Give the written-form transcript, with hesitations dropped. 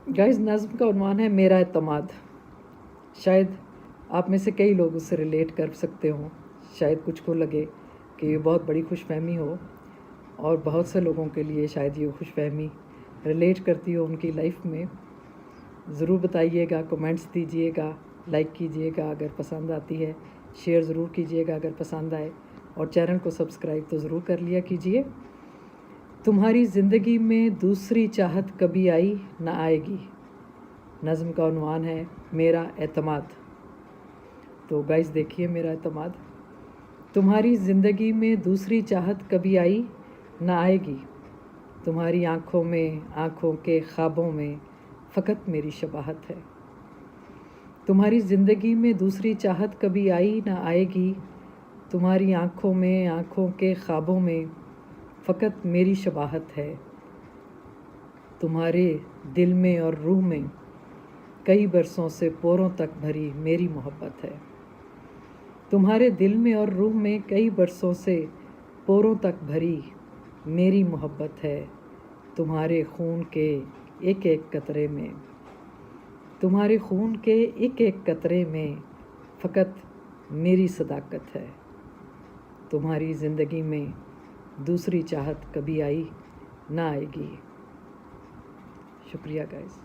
Guys, नज़्म का उन्वान है मेरा एतमाद। शायद आप में से कई लोग उससे रिलेट कर सकते हों। शायद कुछ को लगे कि ये बहुत बड़ी खुशफहमी हो, और बहुत से लोगों के लिए शायद ये खुशफहमी रिलेट करती हो उनकी लाइफ में। ज़रूर बताइएगा, कमेंट्स दीजिएगा, लाइक कीजिएगा अगर पसंद आती है, शेयर ज़रूर कीजिएगा अगर पसंद आए, और चैनल को सब्सक्राइब तो ज़रूर कर लिया कीजिए। तुम्हारी ज़िंदगी में दूसरी चाहत कभी आई ना आएगी। नज़्म का उन्वान है मेरा एतमाद। तो गाइस, देखिए मेरा एतमाद। तुम्हारी ज़िंदगी में दूसरी चाहत कभी आई ना आएगी। तुम्हारी आँखों में, आँखों के ख्वाबों में फ़कत मेरी शबाहत है। तुम्हारी ज़िंदगी में दूसरी चाहत कभी आई ना आएगी। तुम्हारी आँखों में, आँखों के ख्वाबों में फ़कत मेरी शबाहत है। तुम्हारे दिल में और रूह में कई बरसों से पोरों तक भरी मेरी मोहब्बत है। तुम्हारे दिल में और रूह में कई बरसों से पोरों तक भरी मेरी मोहब्बत है। तुम्हारे खून के एक एक कतरे में, तुम्हारे खून के एक एक कतरे में फ़कत मेरी सदाकत है। तुम्हारी ज़िंदगी में दूसरी चाहत कभी आई ना आएगी। शुक्रिया गाइस।